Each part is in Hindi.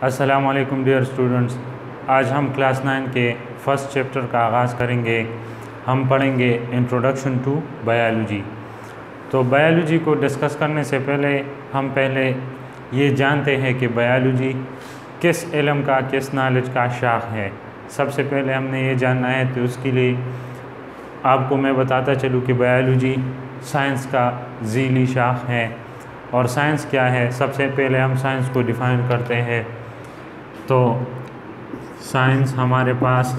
अस्सलामुअलैकुम डियर स्टूडेंट्स। आज हम क्लास 9 के फर्स्ट चैप्टर का आगाज़ करेंगे। हम पढ़ेंगे इंट्रोडक्शन टू बायोलॉजी। तो बायोलॉजी को डिस्कस करने से पहले हम ये जानते हैं कि बायोलॉजी किस इल्म का, किस नॉलेज का शाख है। सबसे पहले हमने ये जानना है, तो उसके लिए आपको मैं बताता चलूँ कि बायोलॉजी साइंस का ज़ीली शाख है। और साइंस क्या है, सबसे पहले हम साइंस को डिफ़ाइन करते हैं। तो साइंस हमारे पास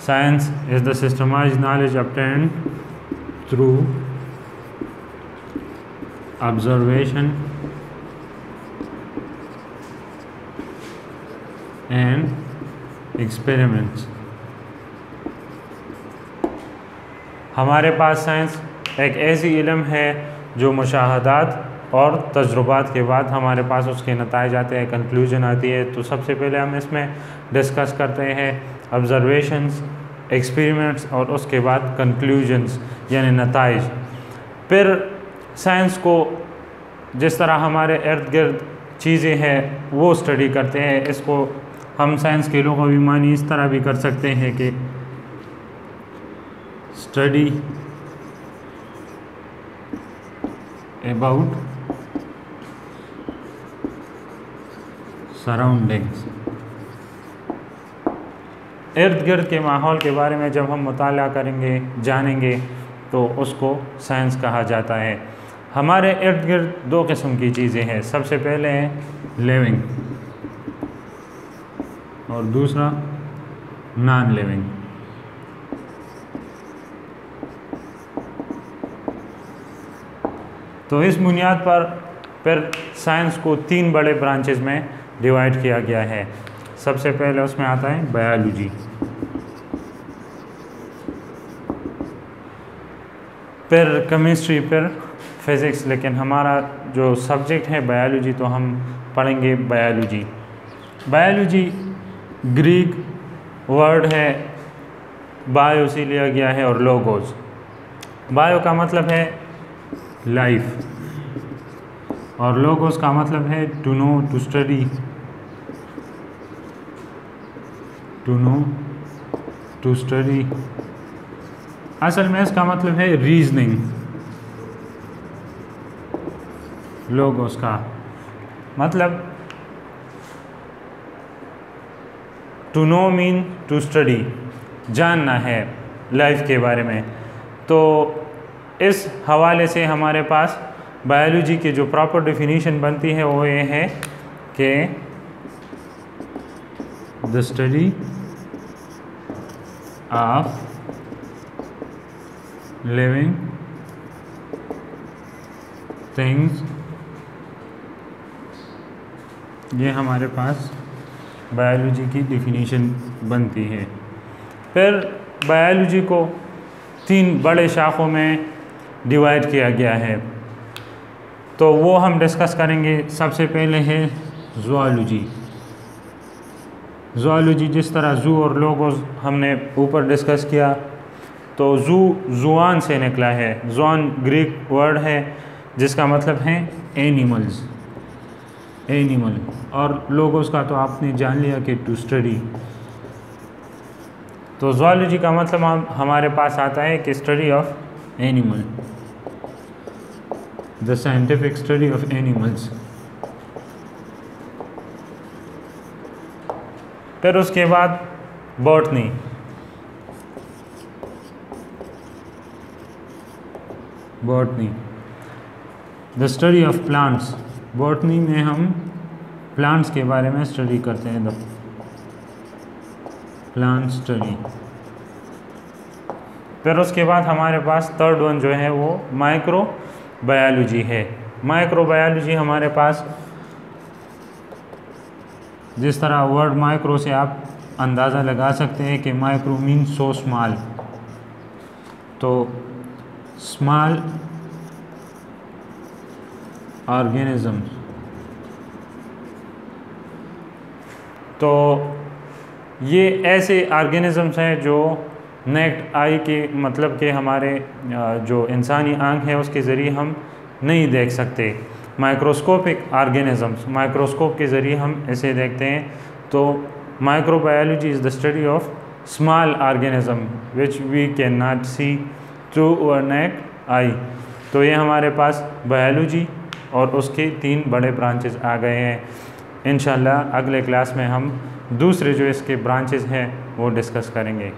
Science is the systemized knowledge obtained through observation and experiments। हमारे पास साइंस एक ऐसी इल्म है जो मुशाहदात और तजुर्बात के बाद हमारे पास उसके नताइज आते हैं, कंक्लूजन आती है। तो सबसे पहले हम इसमें डिस्कस करते हैं ऑब्जर्वेशंस, एक्सपेरिमेंट्स और उसके बाद कंक्लूजन्स यानी नताइज। फिर साइंस को जिस तरह हमारे इर्द गिर्द चीज़ें हैं वो स्टडी करते हैं। इसको हम साइंस के लुग़वी मानी इस तरह भी कर सकते हैं कि स्टडी अबाउट सराउंडिंग्स। इर्द गिर्द के माहौल के बारे में जब हम मुताला करेंगे, जानेंगे, तो उसको साइंस कहा जाता है। हमारे इर्द गिर्द दो किस्म की चीज़ें हैं। सबसे पहले है लिविंग और दूसरा नॉन लिविंग। तो इस बुनियाद पर फिर साइंस को तीन बड़े ब्रांचेस में डिवाइड किया गया है। सबसे पहले उसमें आता है बायोलॉजी, फिर केमिस्ट्री, फिर फिज़िक्स। लेकिन हमारा जो सब्जेक्ट है बायोलॉजी, तो हम पढ़ेंगे बायोलॉजी। बायोलॉजी ग्रीक वर्ड है, बायो से लिया गया है और लोगोस। बायो का मतलब है लाइफ और लोगोस का मतलब है to know, to study, to know, to study. असल में इसका मतलब है रीजनिंग। लोगोस का मतलब to know mean to study, जानना है लाइफ के बारे में। तो इस हवाले से हमारे पास बायोलॉजी की जो प्रॉपर डेफिनेशन बनती है वो ये है कि the study of living things. ये हमारे पास बायोलॉजी की डेफिनेशन बनती है। फिर बायोलॉजी को तीन बड़े शाखों में डिवाइड किया गया है, तो वो हम डिस्कस करेंगे। सबसे पहले है ज़ूऑलॉजी। ज़ूऑलॉजी जिस तरह ज़ू और लोगोस हमने ऊपर डिस्कस किया, तो ज़ुआन से निकला है। ज़ुआन ग्रीक वर्ड है जिसका मतलब है एनिमल्स, एनिमल। और लोगोस का तो आपने जान लिया कि टू स्टडी। तो ज़ूऑलॉजी का मतलब हमारे पास आता है कि study of animal, the scientific study of animals. फिर उसके बाद botany. Botany the study of plants. Botany में हम प्लांट्स के बारे में स्टडी करते हैं, द प्लांट स्टडी। फिर उसके बाद हमारे पास थर्ड वन जो है वो माइक्रो बायोलॉजी है। माइक्रो बायोलॉजी हमारे पास, जिस तरह वर्ड माइक्रो से आप अंदाज़ा लगा सकते हैं कि माइक्रो मीन सो स्मॉल, तो स्मॉल organisms तो ये ऐसे ऑर्गेनिजम्स हैं जो नेक्ड आई के मतलब कि हमारे जो इंसानी आँख है उसके ज़रिए हम नहीं देख सकते। माइक्रोस्कोपिक ऑर्गेनिजम्स, माइक्रोस्कोप के ज़रिए हम इसे देखते हैं। तो microbiology is the study of small organism which we can not see through our naked eye. तो ये हमारे पास बायोलॉजी और उसके 3 बड़े ब्रांचेस आ गए हैं। इंशाल्लाह अगले क्लास में हम दूसरे जो इसके ब्रांचेस हैं वो डिस्कस करेंगे।